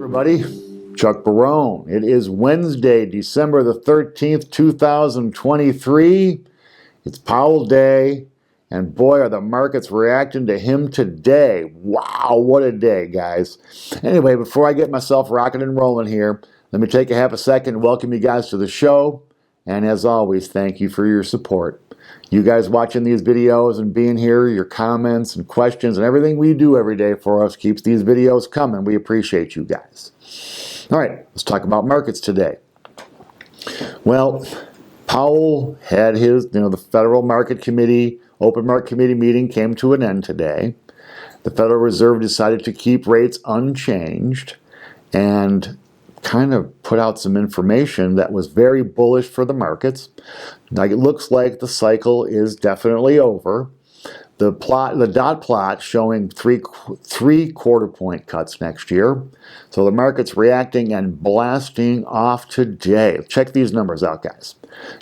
Everybody, Chuck Barone. It is Wednesday, December the 13th, 2023. It's Powell Day, and boy, are the markets reacting to him today. Wow, what a day, guys. Anyway, before I get myself rocking and rolling here, let me take a half a second and welcome you guys to the show. And as always, thank you for your support. You guys watching these videos and being here, your comments and questions and everything we do every day for us keeps these videos coming. We appreciate you guys. All right, let's talk about markets today. Well, Powell had his, the Federal Market Committee, Open Market Committee meeting came to an end today. The Federal Reserve decided to keep rates unchanged and kind of put out some information that was very bullish for the markets. Now it looks like the cycle is definitely over. The dot plot showing three quarter point cuts next year. So the market's reacting and blasting off today. Check these numbers out, guys.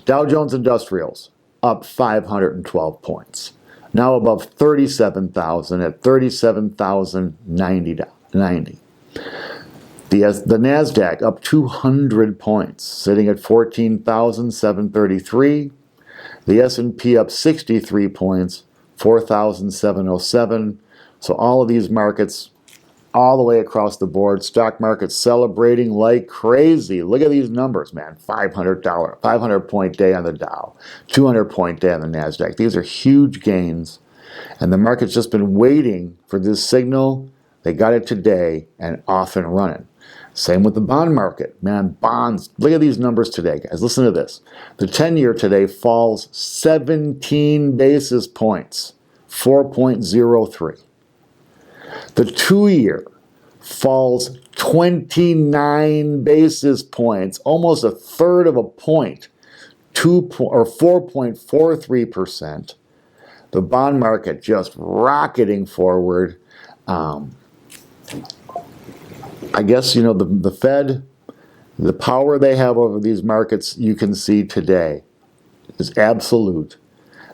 Dow Jones Industrials up 512 points. Now above 37,000 at 37,090. The NASDAQ up 200 points, sitting at 14,733. The S&P up 63 points, 4,707. So all of these markets, all the way across the board, stock market celebrating like crazy. Look at these numbers, man. $500 day on the Dow, 200-point day on the NASDAQ. These are huge gains, and the market's just been waiting for this signal. They got it today and off and running. Same with the bond market. Man, bonds, look at these numbers today, guys. Listen to this. The 10-year today falls 17 basis points, 4.03. The 2-year falls 29 basis points, almost a third of a point, 4.43%. The bond market just rocketing forward. I guess, the Fed, the power they have over these markets, you can see today, is absolute.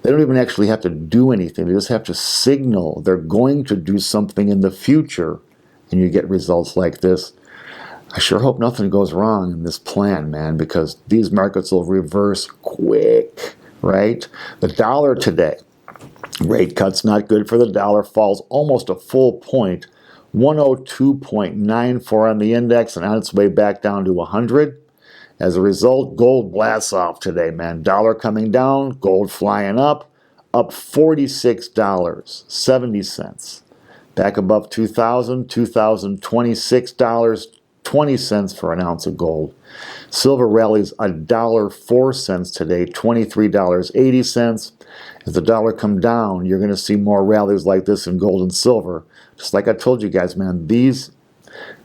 They don't even actually have to do anything. They just have to signal they're going to do something in the future, and you get results like this. I sure hope nothing goes wrong in this plan, man, because these markets will reverse quick, right? The dollar today, rate cuts not good for the dollar, falls almost a full point. 102.94 on the index and on its way back down to 100. As a result, gold blasts off today, man. Dollar coming down, gold flying up $46.70. Back above $2,000, $2,026.20 for an ounce of gold. Silver rallies $1.04 today, $23.80. As the dollar come down, you're going to see more rallies like this in gold and silver. Just like I told you guys, man, these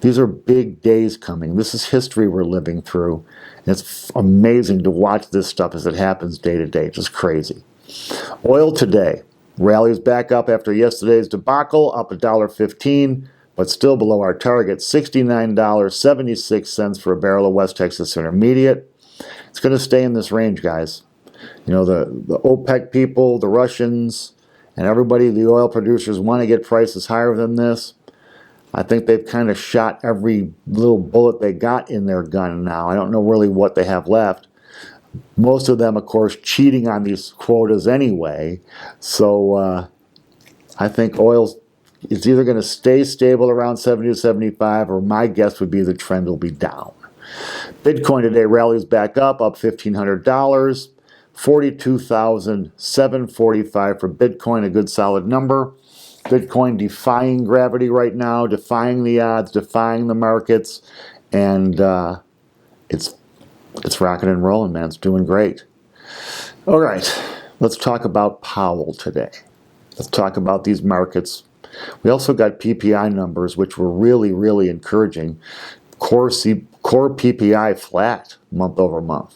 are big days coming. This is history we're living through. And it's amazing to watch this stuff as it happens day to day. Just crazy. Oil today rallies back up after yesterday's debacle, up $1.15, but still below our target, $69.76 for a barrel of West Texas Intermediate. It's going to stay in this range, guys. The OPEC people, the Russians, and everybody, the oil producers, want to get prices higher than this. I think they've kind of shot every little bullet they got in their gun now. I don't know really what they have left. Most of them, of course, cheating on these quotas anyway. So I think oil is either going to stay stable around 70 to 75, or my guess would be the trend will be down. Bitcoin today rallies back up $1,500. 42,745 for Bitcoin, a good solid number. Bitcoin defying gravity right now, defying the odds, defying the markets, and it's rocking and rolling, man. It's doing great. All right, let's talk about Powell today. Let's talk about these markets. We also got PPI numbers, which were really, really encouraging. Core PPI flat month over month.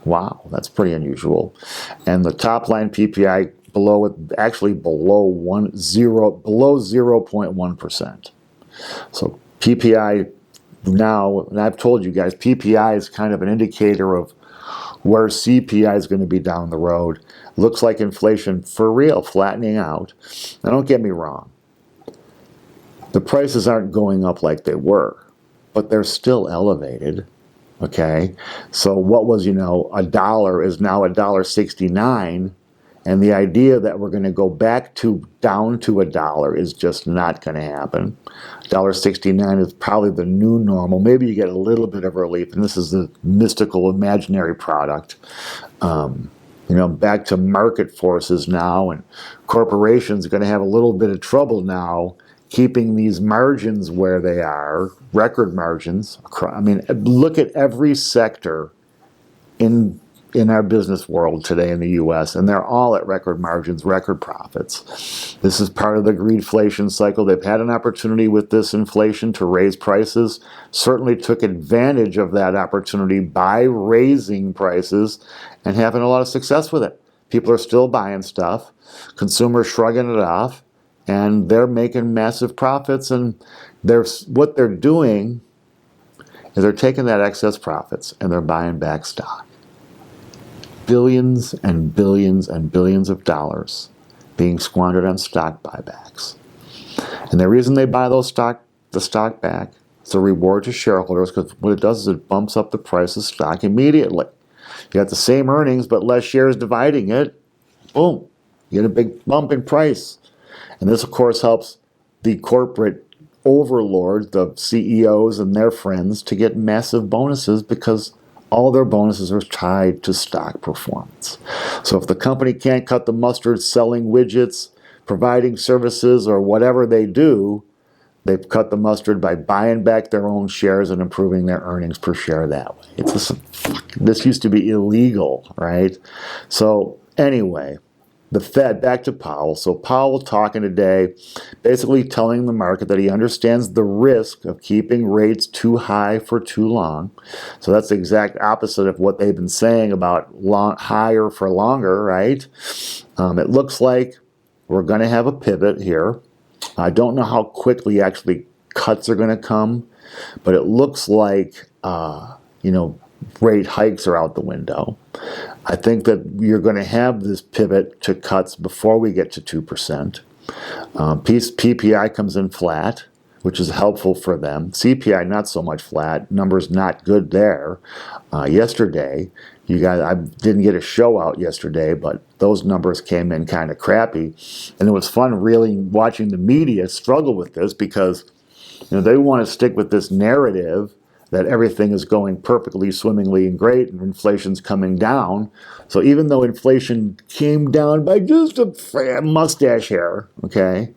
Wow, that's pretty unusual. And the top line PPI below 0.1%. So PPI now, and I've told you guys, PPI is kind of an indicator of where CPI is going to be down the road. Looks like inflation for real flattening out. Now don't get me wrong. The prices aren't going up like they were. but they're still elevated. Okay, so what was, $1 is now $1.69, and the idea that we're going to go back down to $1 is just not going to happen. $1.69 is probably the new normal. Maybe you get a little bit of relief, and this is the mystical imaginary product. Back to market forces now, and corporations are going to have a little bit of trouble now keeping these margins where they are, record margins. I mean, look at every sector in our business world today in the U.S., and they're all at record margins, record profits. This is part of the greedflation cycle. They've had an opportunity with this inflation to raise prices, certainly took advantage of that opportunity by raising prices and having a lot of success with it. People are still buying stuff, consumers shrugging it off, and they're making massive profits, and what they're doing is they're taking that excess profits and they're buying back stock. Billions and billions and billions of dollars being squandered on stock buybacks. And the reason they buy the stock back is a reward to shareholders, because what it does is it bumps up the price of stock immediately. You got the same earnings but less shares dividing it. Boom. You get a big bump in price. And this, of course, helps the corporate overlords, the CEOs and their friends, to get massive bonuses because all their bonuses are tied to stock performance. So if the company can't cut the mustard selling widgets, providing services, or whatever they do, they've cut the mustard by buying back their own shares and improving their earnings per share that way. This used to be illegal, right? So anyway, the Fed, back to Powell. So Powell talking today, basically telling the market that he understands the risk of keeping rates too high for too long. So that's the exact opposite of what they've been saying about higher for longer, right? It looks like we're going to have a pivot here. I don't know how quickly actually cuts are going to come, but it looks like, rate hikes are out the window. I think that you're going to have this pivot to cuts before we get to 2%. PPI comes in flat, which is helpful for them. CPI not so much flat. Numbers not good there. Yesterday, I didn't get a show out yesterday, but those numbers came in kind of crappy. And it was fun really watching the media struggle with this because they want to stick with this narrative that everything is going perfectly, swimmingly, and great, and inflation's coming down. So even though inflation came down by just a mustache hair, okay,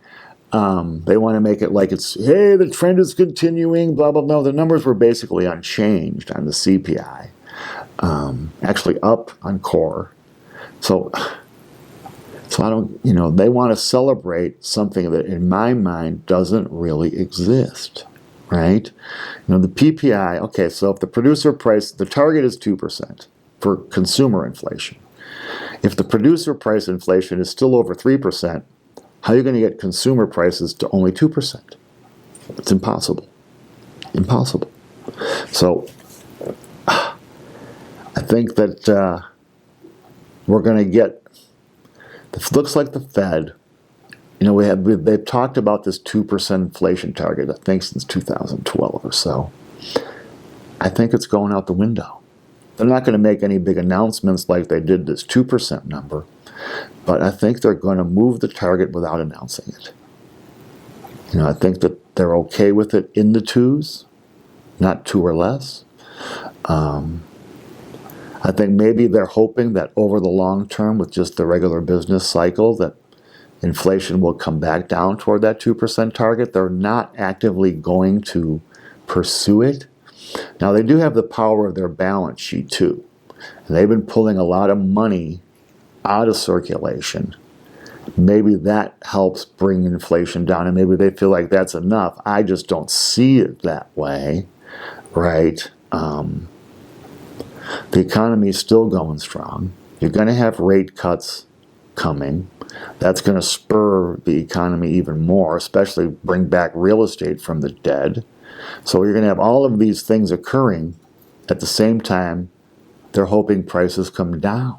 they want to make it like the trend is continuing, blah, blah, blah. The numbers were basically unchanged on the CPI, actually up on core. So I don't, they want to celebrate something that in my mind doesn't really exist. Right? The PPI, okay, so if the producer price, the target is 2% for consumer inflation. If the producer price inflation is still over 3%, how are you going to get consumer prices to only 2%? It's impossible. Impossible. So I think that we're going to get, it looks like the Fed, they've talked about this 2% inflation target, I think, since 2012 or so. I think it's going out the window. They're not going to make any big announcements like they did this 2% number, but I think they're going to move the target without announcing it. I think that they're okay with it in the twos, not 2 or less. I think maybe they're hoping that over the long term, with just the regular business cycle, that inflation will come back down toward that 2% target. They're not actively going to pursue it. Now, they do have the power of their balance sheet, too. And they've been pulling a lot of money out of circulation. Maybe that helps bring inflation down, and maybe they feel like that's enough. I just don't see it that way, right? The economy is still going strong. You're going to have rate cuts coming. That's going to spur the economy even more, especially bring back real estate from the dead. So you're going to have all of these things occurring at the same time they're hoping prices come down.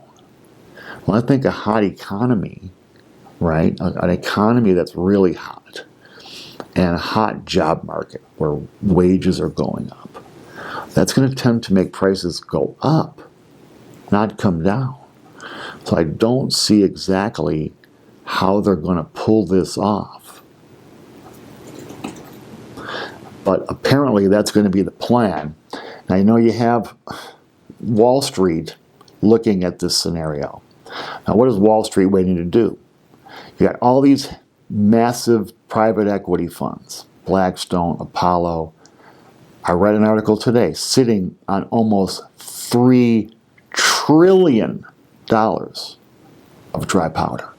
Well, I think a hot economy, right, an economy that's really hot, and a hot job market where wages are going up. That's going to tend to make prices go up, not come down. So I don't see exactly how they're going to pull this off. But apparently that's going to be the plan. Now, you know, you have Wall Street looking at this scenario. Now, what is Wall Street waiting to do? You got all these massive private equity funds, Blackstone, Apollo. I read an article today sitting on almost $3 trillion of dry powder.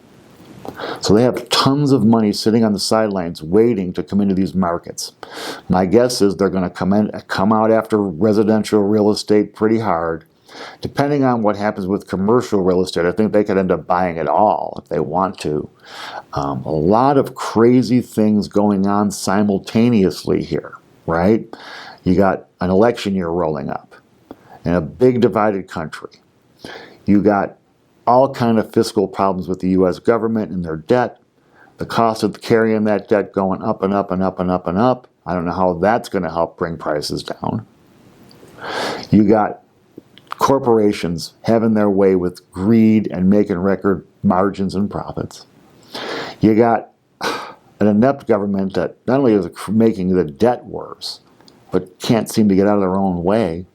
So they have tons of money sitting on the sidelines waiting to come into these markets. My guess is they're going to come out after residential real estate pretty hard. Depending on what happens with commercial real estate, I think they could end up buying it all if they want to. A lot of crazy things going on simultaneously here, right? You got an election year rolling up in a big divided country. You got all kind of fiscal problems with the U.S. government and their debt. The cost of carrying that debt going up and up and up and up and up. I don't know how that's going to help bring prices down. You got corporations having their way with greed and making record margins and profits. You got an inept government that not only is making the debt worse, but can't seem to get out of their own way.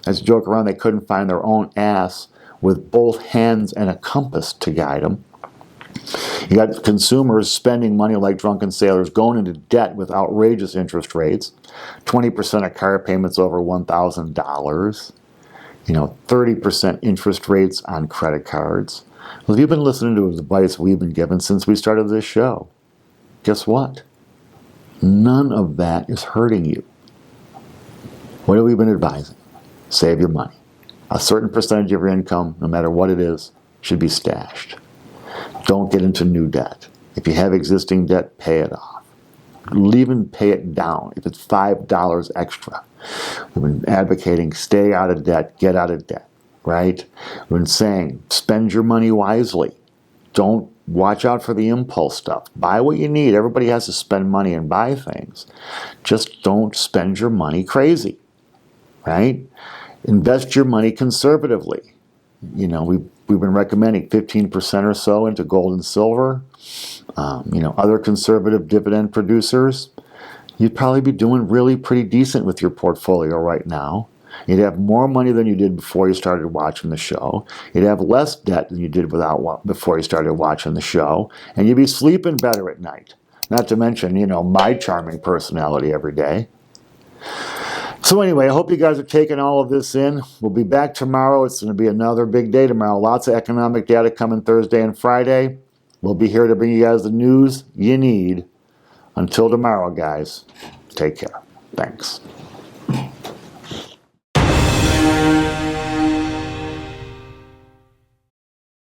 As a joke around, they couldn't find their own ass with both hands and a compass to guide them. You got consumers spending money like drunken sailors, going into debt with outrageous interest rates, 20% of car payments over $1,000, 30% interest rates on credit cards. Well, if you've been listening to the advice we've been given since we started this show, guess what? None of that is hurting you. What have we been advising? Save your money. A certain percentage of your income, no matter what it is, should be stashed. Don't get into new debt. If you have existing debt, pay it off. Even pay it down if it's $5 extra. We've been advocating stay out of debt, get out of debt, right? We've been saying spend your money wisely. Don't watch out for the impulse stuff. Buy what you need. Everybody has to spend money and buy things. Just don't spend your money crazy, right? Invest your money conservatively. We've been recommending 15% or so into gold and silver. Other conservative dividend producers. You'd probably be doing really pretty decent with your portfolio right now. You'd have more money than you did before you started watching the show. You'd have less debt than you did before you started watching the show. And you'd be sleeping better at night. Not to mention, my charming personality every day. So anyway, I hope you guys are taking all of this in. We'll be back tomorrow. It's going to be another big day tomorrow. Lots of economic data coming Thursday and Friday. We'll be here to bring you guys the news you need. Until tomorrow, guys, take care. Thanks.